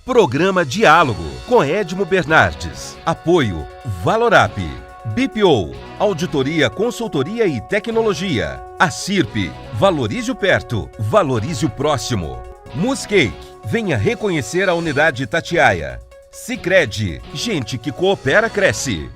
Programa Diálogo com Edmo Bernardes. Apoio Valorap, BPO, Auditoria, Consultoria e Tecnologia. A CIRP, valorize o perto, valorize o próximo. Muscake, venha reconhecer a unidade Itatiaia. Sicredi, gente que coopera cresce.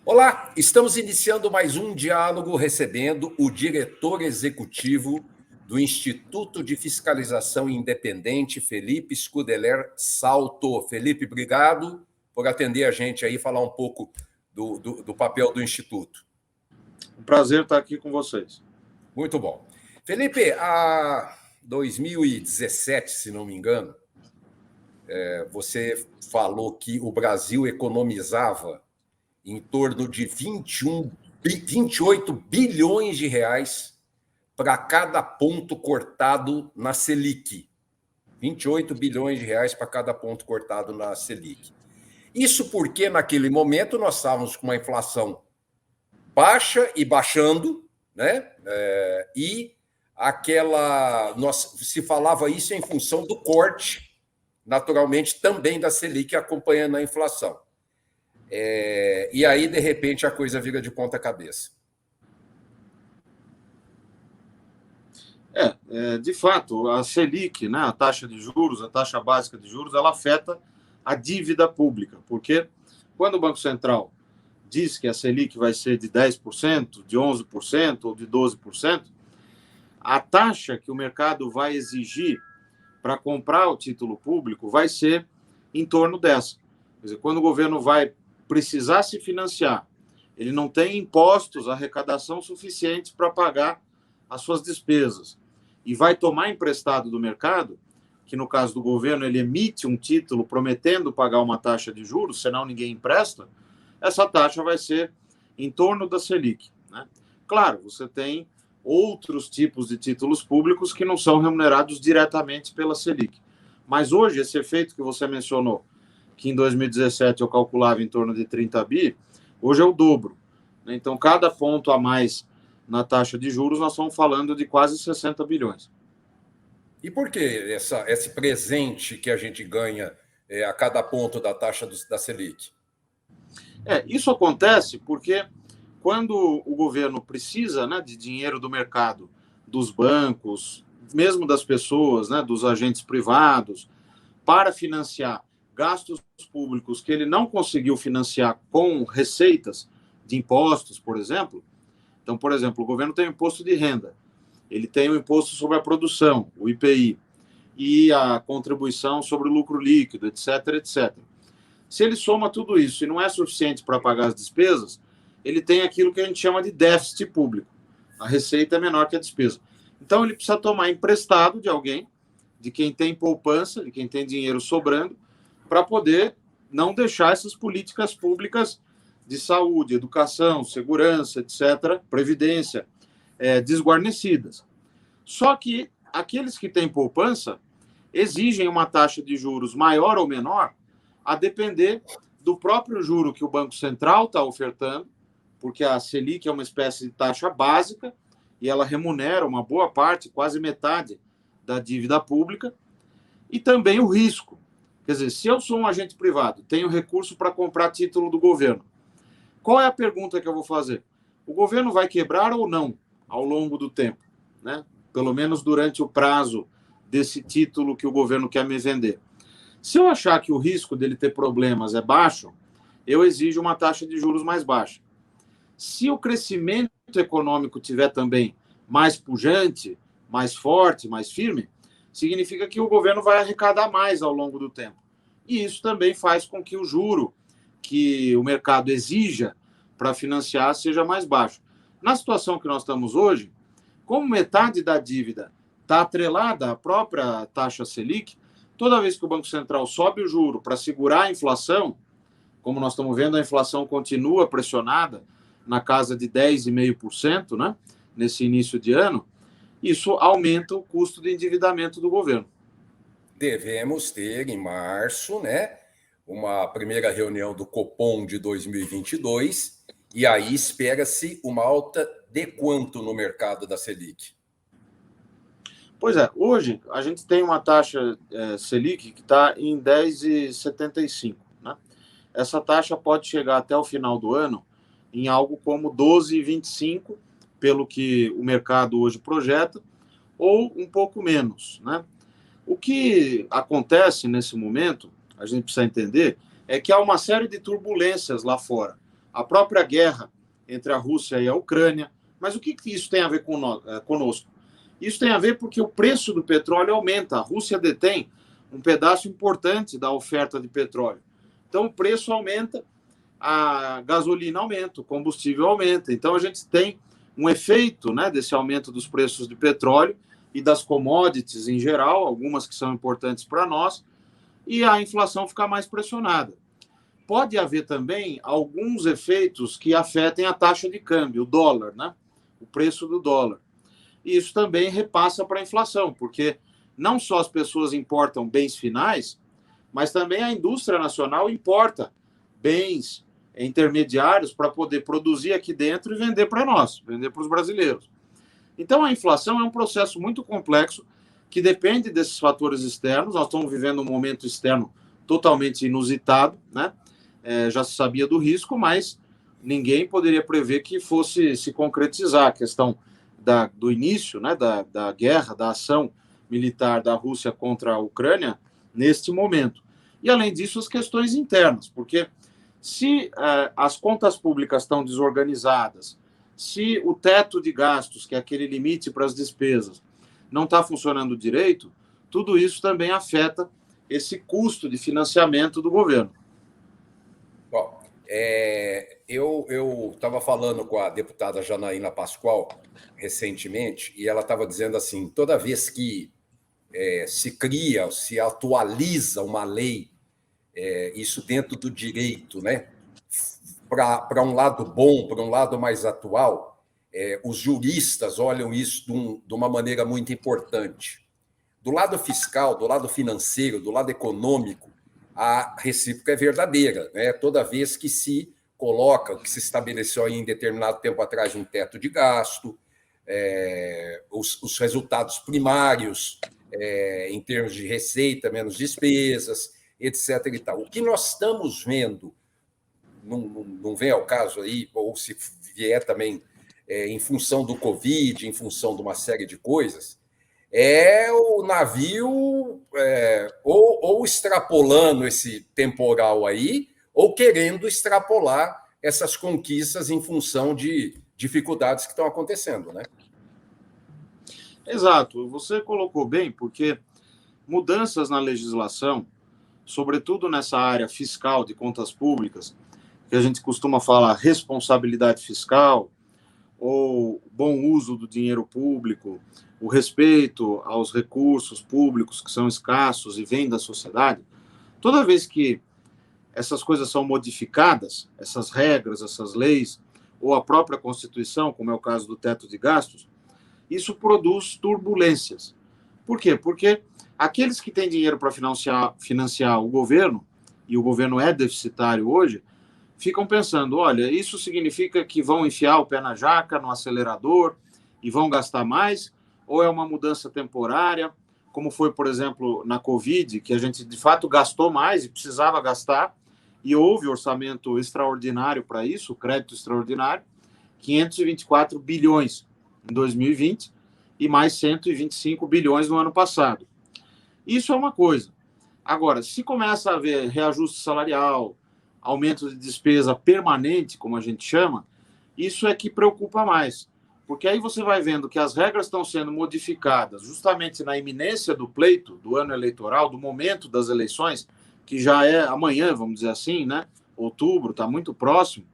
Olá, estamos iniciando mais um diálogo recebendo o diretor executivo do Instituto de Fiscalização Independente, Felipe Scudeler Salto. Felipe, obrigado por atender a gente aí e falar um pouco do papel do Instituto. Um prazer estar aqui com vocês. Muito bom. Felipe, a 2017, se não me engano, você falou que o Brasil economizava em torno de 28 bilhões de reais para cada ponto cortado na Selic. 28 bilhões de reais para cada ponto cortado na Selic. Isso porque, naquele momento, nós estávamos com uma inflação baixa e baixando, né? Se falava isso em função do corte, naturalmente, também da Selic acompanhando a inflação. E aí, de repente, a coisa vira de ponta cabeça. De fato, a Selic, né, a taxa de juros, a taxa básica de juros, ela afeta a dívida pública, porque quando o Banco Central diz que a Selic vai ser de 10%, de 11% ou de 12%, a taxa que o mercado vai exigir para comprar o título público vai ser em torno dessa. Quer dizer, quando o governo vai precisar se financiar, ele não tem impostos, arrecadação suficiente para pagar as suas despesas e vai tomar emprestado do mercado, que no caso do governo ele emite um título prometendo pagar uma taxa de juros, senão ninguém empresta, essa taxa vai ser em torno da Selic, né? Claro, você tem outros tipos de títulos públicos que não são remunerados diretamente pela Selic, mas hoje esse efeito que você mencionou, que em 2017 eu calculava em torno de 30 bi, hoje é o dobro. Então, cada ponto a mais na taxa de juros, nós estamos falando de quase 60 bilhões. E por que esse presente que a gente ganha a cada ponto da taxa da Selic? Isso acontece porque quando o governo precisa, né, de dinheiro do mercado, dos bancos, mesmo das pessoas, né, dos agentes privados, para financiar gastos públicos que ele não conseguiu financiar com receitas de impostos, por exemplo. Então, por exemplo, o governo tem o imposto de renda, ele tem o imposto sobre a produção, o IPI, e a contribuição sobre o lucro líquido, etc, etc. Se ele soma tudo isso e não é suficiente para pagar as despesas, ele tem aquilo que a gente chama de déficit público. A receita é menor que a despesa. Então, ele precisa tomar emprestado de alguém, de quem tem poupança, de quem tem dinheiro sobrando, para poder não deixar essas políticas públicas de saúde, educação, segurança, etc., previdência, desguarnecidas. Só que aqueles que têm poupança exigem uma taxa de juros maior ou menor, a depender do próprio juro que o Banco Central está ofertando, porque a Selic é uma espécie de taxa básica e ela remunera uma boa parte, quase metade, da dívida pública, e também o risco. Quer dizer, se eu sou um agente privado, tenho recurso para comprar título do governo, qual é a pergunta que eu vou fazer? O governo vai quebrar ou não ao longo do tempo, né? Pelo menos durante o prazo desse título que o governo quer me vender. Se eu achar que o risco dele ter problemas é baixo, eu exijo uma taxa de juros mais baixa. Se o crescimento econômico tiver também mais pujante, mais forte, mais firme, significa que o governo vai arrecadar mais ao longo do tempo. E isso também faz com que o juro que o mercado exija para financiar seja mais baixo. Na situação que nós estamos hoje, como metade da dívida está atrelada à própria taxa Selic, toda vez que o Banco Central sobe o juro para segurar a inflação, como nós estamos vendo, a inflação continua pressionada na casa de 10,5%, né, nesse início de ano, Isso aumenta o custo de endividamento do governo. Devemos ter em março, né, uma primeira reunião do Copom de 2022, e aí espera-se uma alta de quanto no mercado da Selic? Pois é, hoje a gente tem uma taxa Selic que está em 10,75, né? Essa taxa pode chegar até o final do ano em algo como 12,25, pelo que o mercado hoje projeta, ou um pouco menos, né? O que acontece nesse momento, a gente precisa entender, é que há uma série de turbulências lá fora. A própria guerra entre a Rússia e a Ucrânia. Mas o que isso tem a ver conosco? Isso tem a ver porque o preço do petróleo aumenta. A Rússia detém um pedaço importante da oferta de petróleo. Então, o preço aumenta, a gasolina aumenta, o combustível aumenta. Então, a gente tem um efeito, né, desse aumento dos preços de petróleo e das commodities em geral, algumas que são importantes para nós, e a inflação fica mais pressionada. Pode haver também alguns efeitos que afetem a taxa de câmbio, o dólar, né? O preço do dólar. E isso também repassa para a inflação, porque não só as pessoas importam bens finais, mas também a indústria nacional importa bens intermediários para poder produzir aqui dentro e vender para nós, vender para os brasileiros. Então, a inflação é um processo muito complexo que depende desses fatores externos. Nós estamos vivendo um momento externo totalmente inusitado, né? Já se sabia do risco, mas ninguém poderia prever que fosse se concretizar a questão do início, né, da guerra, da ação militar da Rússia contra a Ucrânia neste momento. E, além disso, as questões internas, porque se as contas públicas estão desorganizadas, se o teto de gastos, que é aquele limite para as despesas, não está funcionando direito, tudo isso também afeta esse custo de financiamento do governo. Bom, eu estava falando com a deputada Janaína Pascoal recentemente, e ela estava dizendo assim, toda vez que se cria, se atualiza uma lei, isso dentro do direito, né, para um lado bom, para um lado mais atual, os juristas olham isso de uma maneira muito importante. Do lado fiscal, do lado financeiro, do lado econômico, a recíproca é verdadeira, né? Toda vez que se coloca, que se estabeleceu aí em determinado tempo atrás um teto de gasto, os resultados primários em termos de receita, menos despesas, etc. E tal. O que nós estamos vendo, não vem ao caso aí, ou se vier também em função do Covid, em função de uma série de coisas, é o navio ou extrapolando esse temporal aí, ou querendo extrapolar essas conquistas em função de dificuldades que estão acontecendo, né? Exato, você colocou bem, porque mudanças na legislação, sobretudo nessa área fiscal de contas públicas, que a gente costuma falar responsabilidade fiscal, ou bom uso do dinheiro público, o respeito aos recursos públicos que são escassos e vêm da sociedade, toda vez que essas coisas são modificadas, essas regras, essas leis, ou a própria Constituição, como é o caso do teto de gastos, isso produz turbulências. Por quê? Porque aqueles que têm dinheiro para financiar o governo, e o governo é deficitário hoje, ficam pensando, olha, isso significa que vão enfiar o pé na jaca, no acelerador, e vão gastar mais, ou é uma mudança temporária, como foi, por exemplo, na Covid, que a gente, de fato, gastou mais e precisava gastar, e houve orçamento extraordinário para isso, crédito extraordinário, 524 bilhões em 2020 e mais 125 bilhões no ano passado. Isso é uma coisa. Agora, se começa a haver reajuste salarial, aumento de despesa permanente, como a gente chama, isso é que preocupa mais. Porque aí você vai vendo que as regras estão sendo modificadas justamente na iminência do pleito, do ano eleitoral, do momento das eleições, que já é amanhã, vamos dizer assim, né? Outubro, está muito próximo.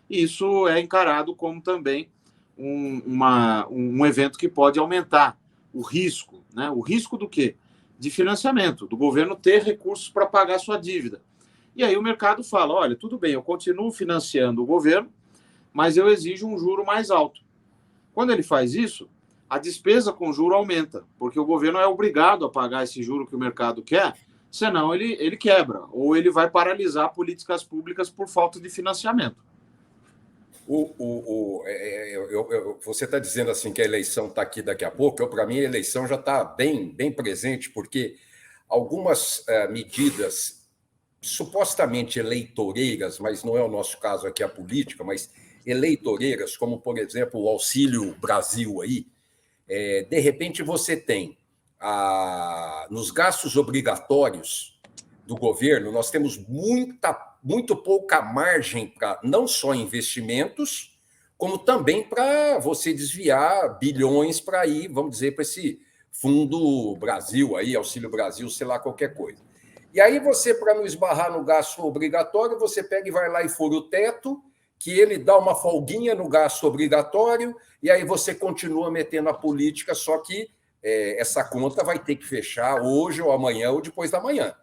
E isso é encarado como também um evento que pode aumentar o risco, né? O risco do quê? De financiamento, do governo ter recursos para pagar sua dívida. E aí o mercado fala, olha, tudo bem, eu continuo financiando o governo, mas eu exijo um juro mais alto. Quando ele faz isso, a despesa com juro aumenta, porque o governo é obrigado a pagar esse juro que o mercado quer, senão ele quebra, ou ele vai paralisar políticas públicas por falta de financiamento. Você está dizendo assim que a eleição está aqui daqui a pouco. Para mim, a eleição já está bem presente, porque algumas medidas supostamente eleitoreiras, mas não é o nosso caso aqui a política, mas eleitoreiras, como, por exemplo, o Auxílio Brasil aí, de repente você tem, nos gastos obrigatórios do governo, nós temos muito pouca margem para não só investimentos, como também para você desviar bilhões para ir, vamos dizer, para esse Fundo Brasil, aí, Auxílio Brasil, sei lá, qualquer coisa. E aí você, para não esbarrar no gasto obrigatório, você pega e vai lá e fura o teto, que ele dá uma folguinha no gasto obrigatório, e aí você continua metendo a política, só que essa conta vai ter que fechar hoje ou amanhã ou depois da manhã.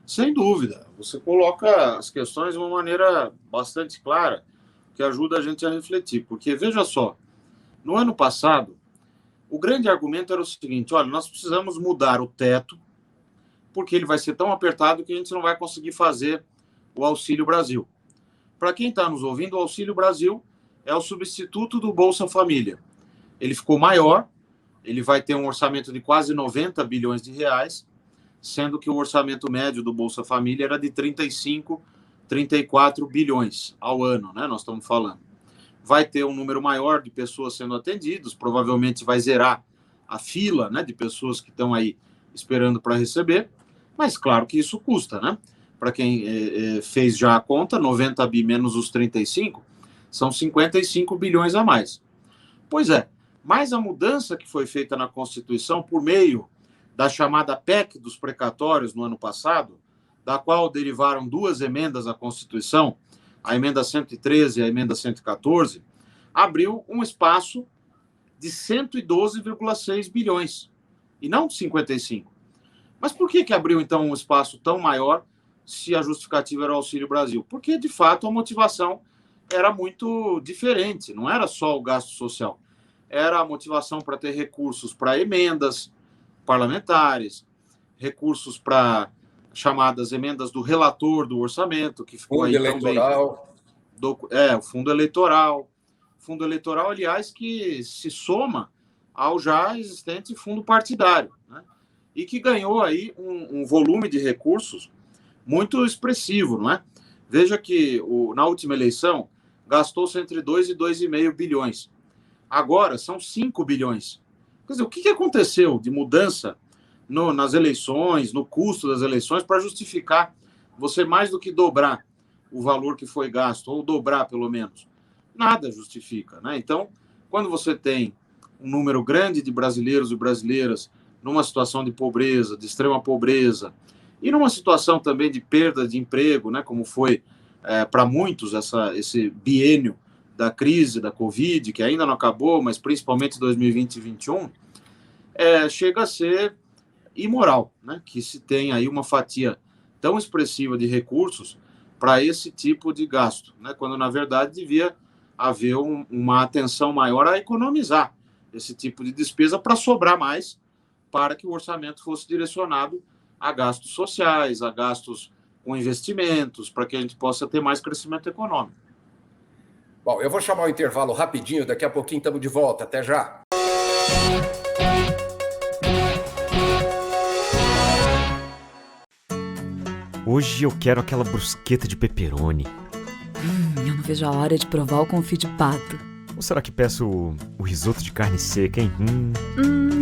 Sem dúvida. Você coloca as questões de uma maneira bastante clara, que ajuda a gente a refletir. Porque, veja só, no ano passado, o grande argumento era o seguinte: olha, nós precisamos mudar o teto, porque ele vai ser tão apertado que a gente não vai conseguir fazer o Auxílio Brasil. Para quem está nos ouvindo, o Auxílio Brasil é o substituto do Bolsa Família. Ele ficou maior, ele vai ter um orçamento de quase 90 bilhões de reais, sendo que o orçamento médio do Bolsa Família era de 35, 34 bilhões ao ano, né? Nós estamos falando. Vai ter um número maior de pessoas sendo atendidas, provavelmente vai zerar a fila, né, de pessoas que estão aí esperando para receber, mas claro que isso custa, né? Para quem fez já a conta, 90 bi menos os 35, são 55 bilhões a mais. Pois é, mas a mudança que foi feita na Constituição por meio da chamada PEC dos precatórios no ano passado, da qual derivaram duas emendas à Constituição, a emenda 113 e a emenda 114, abriu um espaço de 112,6 bilhões, e não de 55. Mas por que abriu, então, um espaço tão maior se a justificativa era o Auxílio Brasil? Porque, de fato, a motivação era muito diferente, não era só o gasto social, era a motivação para ter recursos para emendas parlamentares, recursos para chamadas emendas do relator do orçamento, que ficou fundo aí eleitoral. Também. O fundo eleitoral. Fundo eleitoral, aliás, que se soma ao já existente fundo partidário, né? E que ganhou aí um volume de recursos muito expressivo, não é? Veja que na última eleição gastou-se entre 2 e 2,5 bilhões. Agora são 5 bilhões. Quer dizer, o que aconteceu de mudança nas eleições, no custo das eleições, para justificar você mais do que dobrar o valor que foi gasto, ou dobrar pelo menos? Nada justifica, né? Então, quando você tem um número grande de brasileiros e brasileiras numa situação de pobreza, de extrema pobreza, e numa situação também de perda de emprego, né, como foi para muitos esse biênio da crise da Covid, que ainda não acabou, mas principalmente 2020 e 2021, chega a ser imoral, né, que se tenha aí uma fatia tão expressiva de recursos para esse tipo de gasto, né, quando, na verdade, devia haver uma atenção maior a economizar esse tipo de despesa para sobrar mais, para que o orçamento fosse direcionado a gastos sociais, a gastos com investimentos, para que a gente possa ter mais crescimento econômico. Bom, eu vou chamar o intervalo rapidinho, daqui a pouquinho estamos de volta. Até já. Hoje eu quero aquela brusqueta de pepperoni. Eu não vejo a hora de provar o confit de pato. Ou será que peço o risoto de carne seca, hein?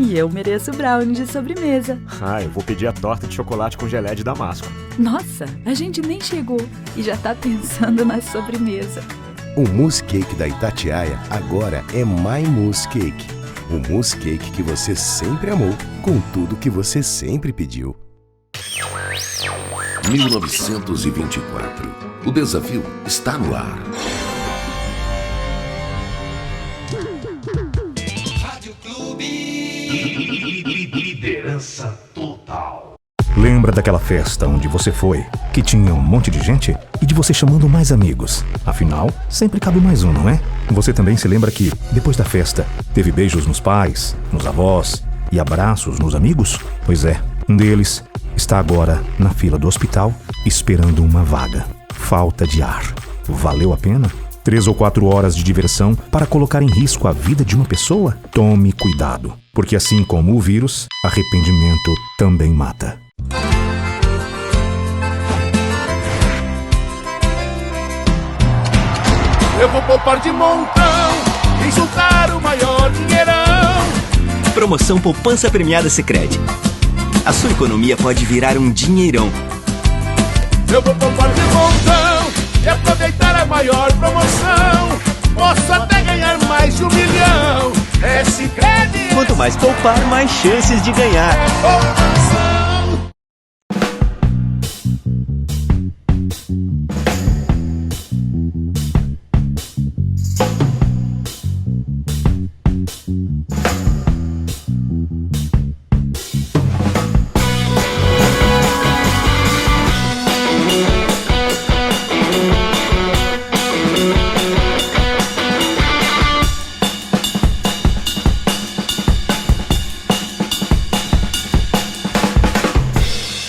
E eu mereço o brownie de sobremesa. Eu vou pedir a torta de chocolate com gelé de damasco. Nossa, a gente nem chegou e já tá pensando na sobremesa. O mousse cake da Itatiaia agora é My Mousse Cake. O mousse cake que você sempre amou, com tudo que você sempre pediu. 1924. O desafio está no ar. Rádio Clube. Liderança total. Lembra daquela festa onde você foi, que tinha um monte de gente? E de você chamando mais amigos? Afinal, sempre cabe mais um, não é? Você também se lembra que, depois da festa, teve beijos nos pais, nos avós e abraços nos amigos? Pois é, um deles está agora na fila do hospital esperando uma vaga. Falta de ar. Valeu a pena? 3 ou 4 horas de diversão para colocar em risco a vida de uma pessoa? Tome cuidado, porque assim como o vírus, arrependimento também mata. Eu vou poupar de montão e juntar o maior dinheirão. Promoção Poupança Premiada Sicredi. A sua economia pode virar um dinheirão. Eu vou poupar de montão e aproveitar a maior promoção. Posso até ganhar mais de 1 milhão. É Sicredi. Quanto mais poupar, mais chances de ganhar.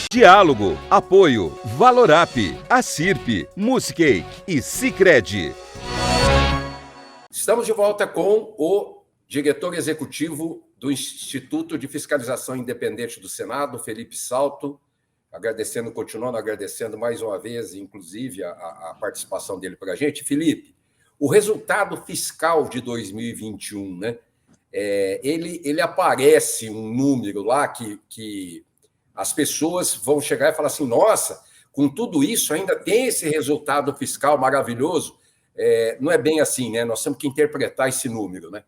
Diálogo, apoio, Valorap, Acirp, Musicake e Sicredi. Estamos de volta com o diretor executivo do Instituto de Fiscalização Independente do Senado, Felipe Salto, continuando agradecendo mais uma vez, inclusive, a participação dele para a gente. Felipe, o resultado fiscal de 2021, né? Ele aparece um número lá que as pessoas vão chegar e falar assim, nossa, com tudo isso ainda tem esse resultado fiscal maravilhoso. Não é bem assim, né? Nós temos que interpretar esse número, né?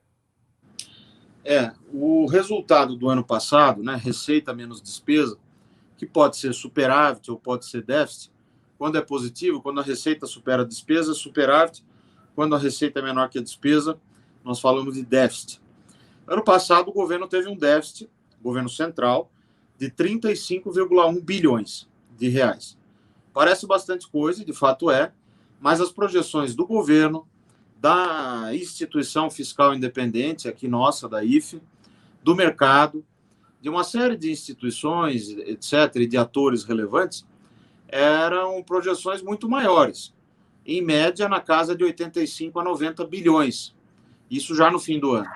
O resultado do ano passado, né, receita menos despesa, que pode ser superávit ou pode ser déficit, quando é positivo, quando a receita supera a despesa, é superávit, quando a receita é menor que a despesa, nós falamos de déficit. Ano passado, o governo teve um déficit, o governo central, de 35,1 bilhões de reais. Parece bastante coisa, de fato é, mas as projeções do governo, da instituição fiscal independente, aqui nossa, da IFE, do mercado, de uma série de instituições, etc., e de atores relevantes, eram projeções muito maiores, em média na casa de 85 a 90 bilhões, isso já no fim do ano.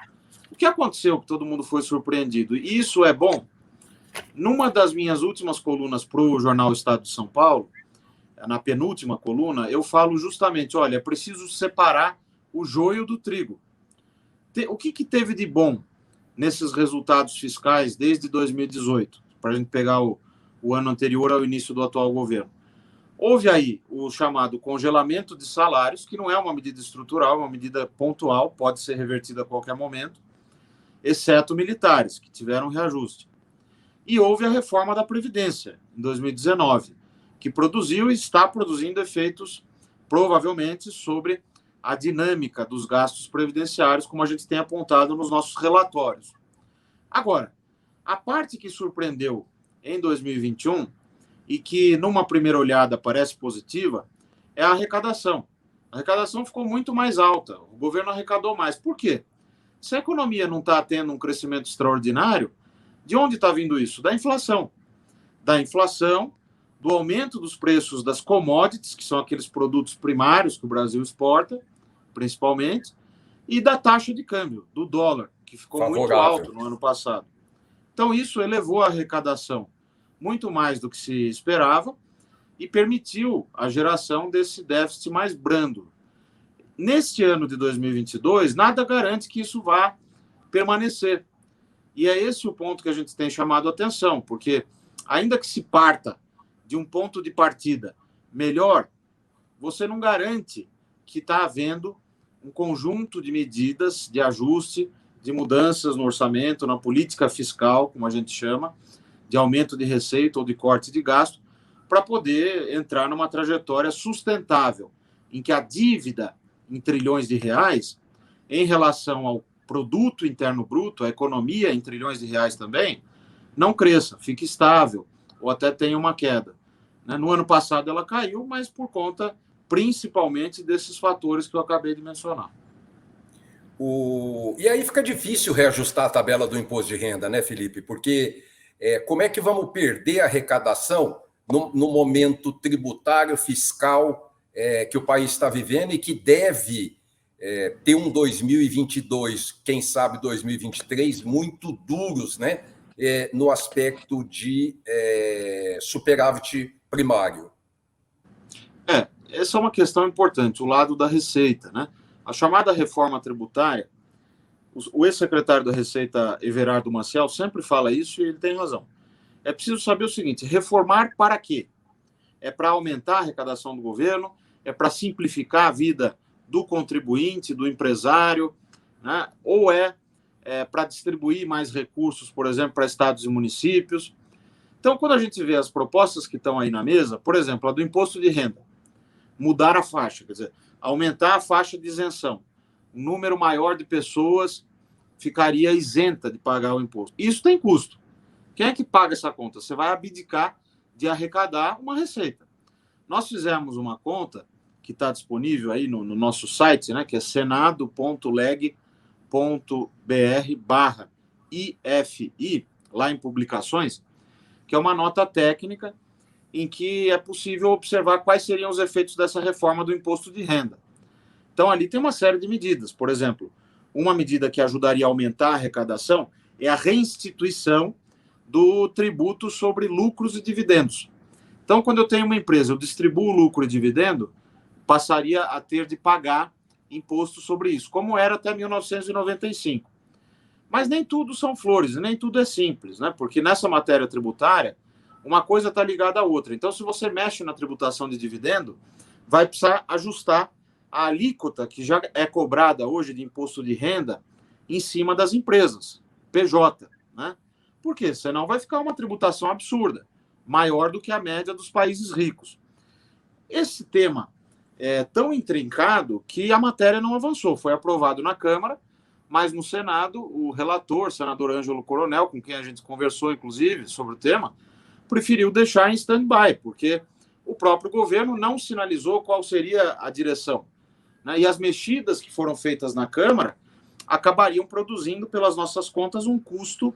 O que aconteceu que todo mundo foi surpreendido? E isso é bom? Numa das minhas últimas colunas para o jornal Estado de São Paulo, na penúltima coluna, eu falo justamente, olha, é preciso separar o joio do trigo. O que teve de bom nesses resultados fiscais desde 2018, para a gente pegar o ano anterior ao início do atual governo? Houve aí o chamado congelamento de salários, que não é uma medida estrutural, é uma medida pontual, pode ser revertida a qualquer momento, exceto militares, que tiveram reajuste. E houve a reforma da Previdência, em 2019, que produziu e está produzindo efeitos, provavelmente, sobre a dinâmica dos gastos previdenciários, como a gente tem apontado nos nossos relatórios. Agora, a parte que surpreendeu em 2021 e que, numa primeira olhada, parece positiva, é a arrecadação. A arrecadação ficou muito mais alta, o governo arrecadou mais. Por quê? Se a economia não está tendo um crescimento extraordinário, de onde está vindo isso? Da inflação. Da inflação, do aumento dos preços das commodities, que são aqueles produtos primários que o Brasil exporta, principalmente, e da taxa de câmbio, do dólar, que ficou favorável, muito alto no ano passado. Então, isso elevou a arrecadação muito mais do que se esperava e permitiu a geração desse déficit mais brando. Neste ano de 2022, nada garante que isso vá permanecer. E é esse o ponto que a gente tem chamado a atenção, porque ainda que se parta de um ponto de partida melhor, você não garante que está havendo um conjunto de medidas de ajuste, de mudanças no orçamento, na política fiscal, como a gente chama, de aumento de receita ou de corte de gasto, para poder entrar numa trajetória sustentável, em que a dívida em trilhões de reais, em relação ao produto interno bruto, a economia em trilhões de reais também, não cresça, fique estável, ou até tenha uma queda. Né? No ano passado ela caiu, mas por conta principalmente desses fatores que eu acabei de mencionar. E aí fica difícil reajustar a tabela do imposto de renda, né, Felipe? Porque como é que vamos perder a arrecadação no momento tributário, fiscal que o país está vivendo e que deve ter um 2022, quem sabe 2023, muito duros, né, no aspecto de superávit primário? Essa é uma questão importante, o lado da receita, né? A chamada reforma tributária, o ex-secretário da Receita, Everardo Maciel, sempre fala isso e ele tem razão. É preciso saber o seguinte, reformar para quê? É para aumentar a arrecadação do governo, é para simplificar a vida do contribuinte, do empresário, né? Ou é para distribuir mais recursos, por exemplo, para estados e municípios. Então, quando a gente vê as propostas que estão aí na mesa, por exemplo, a do imposto de renda, mudar a faixa, quer dizer, aumentar a faixa de isenção. Um número maior de pessoas ficaria isenta de pagar o imposto. Isso tem custo. Quem é que paga essa conta? Você vai abdicar de arrecadar uma receita. Nós fizemos uma conta que está disponível aí no nosso site, né, que é senado.leg.br/IFI, lá em publicações, que é uma nota técnica em que é possível observar quais seriam os efeitos dessa reforma do imposto de renda. Então, ali tem uma série de medidas. Por exemplo, uma medida que ajudaria a aumentar a arrecadação é a reinstituição do tributo sobre lucros e dividendos. Então, quando eu tenho uma empresa, eu distribuo lucro e dividendo, passaria a ter de pagar imposto sobre isso, como era até 1995. Mas nem tudo são flores, nem tudo é simples, né? Porque nessa matéria tributária, uma coisa está ligada à outra. Então, se você mexe na tributação de dividendo, vai precisar ajustar a alíquota que já é cobrada hoje de imposto de renda em cima das empresas, PJ, né? Por quê? Senão vai ficar uma tributação absurda, maior do que a média dos países ricos. Esse tema é tão intrincado que a matéria não avançou. Foi aprovado na Câmara, mas no Senado, o relator, senador Ângelo Coronel, com quem a gente conversou, inclusive, sobre o tema, preferiu deixar em stand-by, porque o próprio governo não sinalizou qual seria a direção, né? E as mexidas que foram feitas na Câmara acabariam produzindo, pelas nossas contas, um custo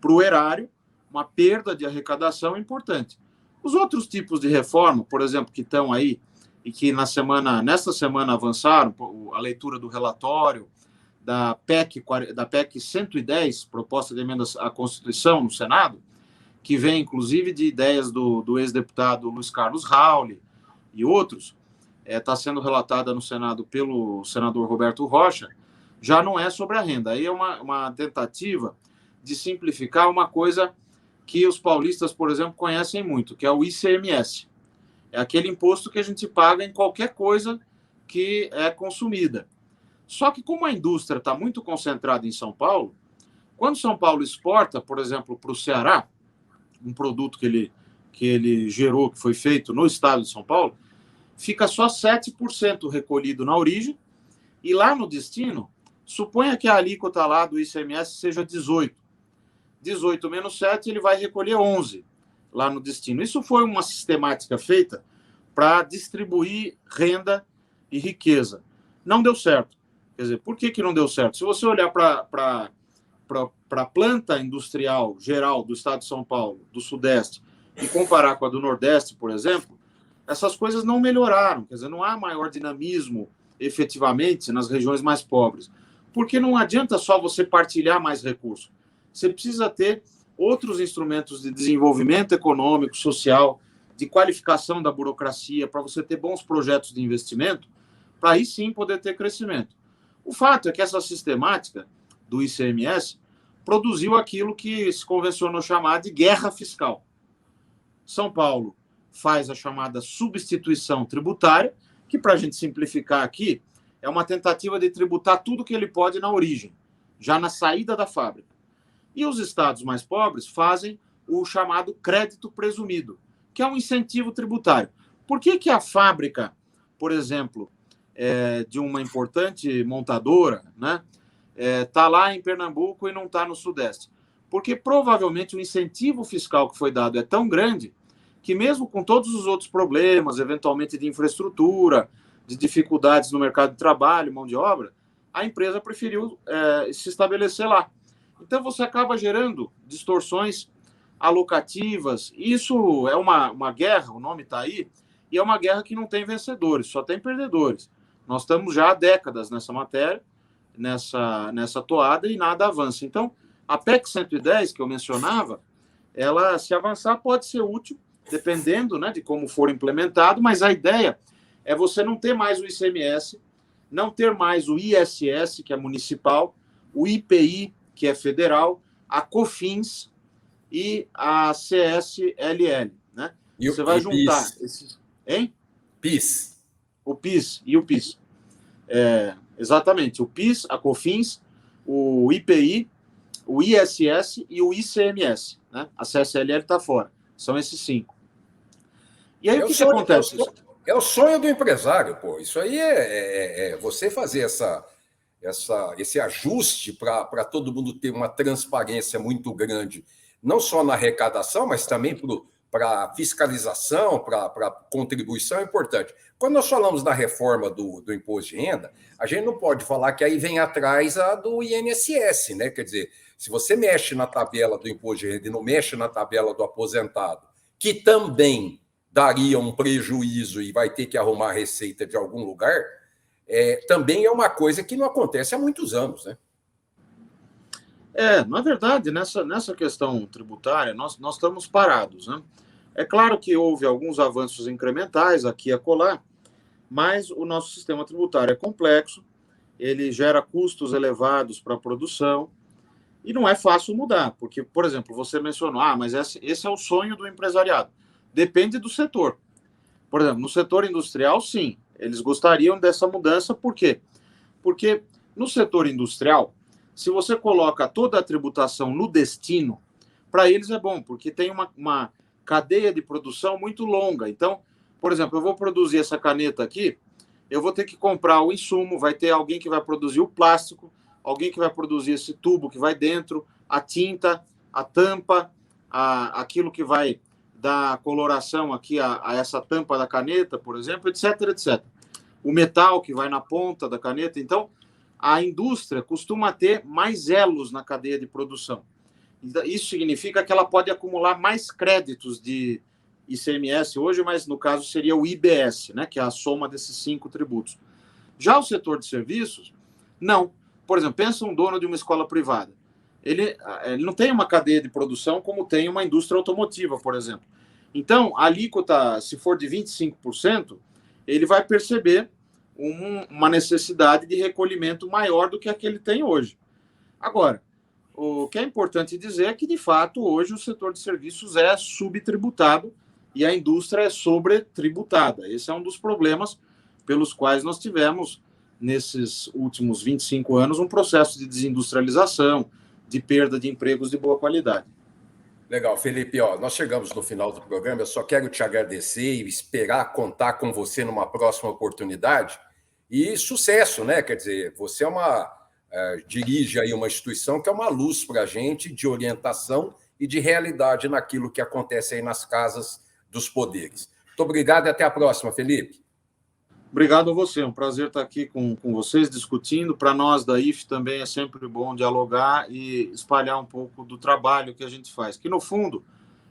para o erário, uma perda de arrecadação importante. Os outros tipos de reforma, por exemplo, que estão aí e que nesta semana avançaram, a leitura do relatório da PEC 110, proposta de emendas à Constituição no Senado, que vem, inclusive, de ideias do ex-deputado Luiz Carlos Rauli e outros, está sendo relatada no Senado pelo senador Roberto Rocha, já não é sobre a renda. Aí é uma tentativa de simplificar uma coisa que os paulistas, por exemplo, conhecem muito, que é o ICMS. É aquele imposto que a gente paga em qualquer coisa que é consumida. Só que como a indústria está muito concentrada em São Paulo, quando São Paulo exporta, por exemplo, para o Ceará, um produto que ele gerou, que foi feito no estado de São Paulo, fica só 7% recolhido na origem, e lá no destino, suponha que a alíquota lá do ICMS seja 18. 18 menos 7, ele vai recolher 11 lá no destino. Isso foi uma sistemática feita para distribuir renda e riqueza. Não deu certo. Quer dizer, por que não deu certo? Se você olhar para a planta industrial geral do estado de São Paulo, do Sudeste, e comparar com a do Nordeste, por exemplo, essas coisas não melhoraram. Quer dizer, não há maior dinamismo, efetivamente, nas regiões mais pobres. Porque não adianta só você partilhar mais recursos. Você precisa ter outros instrumentos de desenvolvimento econômico, social, de qualificação da burocracia, para você ter bons projetos de investimento, para aí sim poder ter crescimento. O fato é que essa sistemática do ICMS produziu aquilo que se convencionou chamar de guerra fiscal. São Paulo faz a chamada substituição tributária, que, para a gente simplificar aqui, é uma tentativa de tributar tudo que ele pode na origem, já na saída da fábrica. E os estados mais pobres fazem o chamado crédito presumido, que é um incentivo tributário. Por que a fábrica, por exemplo, de uma importante montadora, né, está lá em Pernambuco e não está no Sudeste? Porque provavelmente o incentivo fiscal que foi dado é tão grande que mesmo com todos os outros problemas, eventualmente de infraestrutura, de dificuldades no mercado de trabalho, mão de obra, a empresa preferiu se estabelecer lá. Então você acaba gerando distorções alocativas. Isso é uma guerra, o nome está aí, e é uma guerra que não tem vencedores, só tem perdedores. Nós estamos já há décadas nessa matéria, nessa toada, e nada avança. Então, a PEC 110, que eu mencionava, ela, se avançar, pode ser útil, dependendo, né, de como for implementado, mas a ideia é você não ter mais o ICMS, não ter mais o ISS, que é municipal, o IPI, que é federal, a COFINS e a CSLL, né? E você vai juntar PIS. esses... Hein? PIS. O PIS e o PIS. Exatamente, o PIS, a COFINS, o IPI, o ISS e o ICMS, né? A CSLL está fora. São esses 5. E aí o que acontece? É o sonho do empresário, pô. Isso aí é você fazer esse ajuste para todo mundo ter uma transparência muito grande, não só na arrecadação, mas também para fiscalização, para contribuição é importante. Quando nós falamos da reforma do imposto de renda, a gente não pode falar que aí vem atrás a do INSS, né? Quer dizer, se você mexe na tabela do imposto de renda e não mexe na tabela do aposentado, que também daria um prejuízo e vai ter que arrumar receita de algum lugar, também é uma coisa que não acontece há muitos anos, né? Na verdade, nessa questão tributária, nós estamos parados, né? É claro que houve alguns avanços incrementais aqui e acolá, mas o nosso sistema tributário é complexo, ele gera custos elevados para a produção e não é fácil mudar, porque, por exemplo, você mencionou, mas esse é o sonho do empresariado. Depende do setor. Por exemplo, no setor industrial, sim, eles gostariam dessa mudança. Por quê? Porque no setor industrial, se você coloca toda a tributação no destino, para eles é bom, porque tem uma cadeia de produção muito longa. Então, por exemplo, eu vou produzir essa caneta aqui, eu vou ter que comprar o insumo, vai ter alguém que vai produzir o plástico, alguém que vai produzir esse tubo que vai dentro, a tinta, a tampa, aquilo que vai dar coloração aqui a essa tampa da caneta, por exemplo, etc, etc. O metal que vai na ponta da caneta. Então, a indústria costuma ter mais elos na cadeia de produção. Isso significa que ela pode acumular mais créditos de ICMS hoje, mas no caso seria o IBS, né, que é a soma desses 5 tributos. Já o setor de serviços, não. Por exemplo, pensa um dono de uma escola privada. Ele não tem uma cadeia de produção como tem uma indústria automotiva, por exemplo. Então, a alíquota, se for de 25%, ele vai perceber uma necessidade de recolhimento maior do que a que ele tem hoje. Agora, o que é importante dizer é que, de fato, hoje o setor de serviços é subtributado e a indústria é sobretributada. Esse é um dos problemas pelos quais nós tivemos, nesses últimos 25 anos, um processo de desindustrialização, de perda de empregos de boa qualidade. Legal, Felipe, nós chegamos no final do programa, eu só quero te agradecer e esperar contar com você numa próxima oportunidade. E sucesso, né? Quer dizer, você dirige aí uma instituição que é uma luz para a gente de orientação e de realidade naquilo que acontece aí nas casas dos poderes. Muito obrigado e até a próxima, Felipe. Obrigado a você, é um prazer estar aqui com vocês discutindo. Para nós da IFE também é sempre bom dialogar e espalhar um pouco do trabalho que a gente faz, que no fundo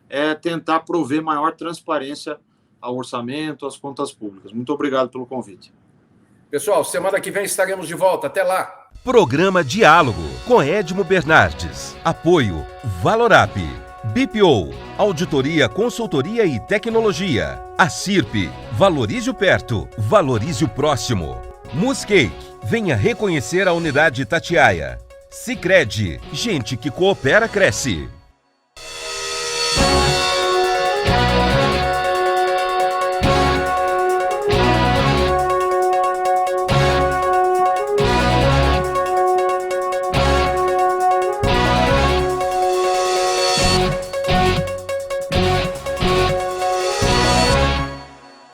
é tentar prover maior transparência ao orçamento, às contas públicas. Muito obrigado pelo convite. Pessoal, semana que vem estaremos de volta. Até lá. Programa Diálogo com Edmo Bernardes. Apoio Valorap. BPO, Auditoria, Consultoria e Tecnologia. A CIRP, Valorize o Perto, Valorize o Próximo. Muscake, venha reconhecer a unidade Itatiaia. Sicredi, gente que coopera cresce.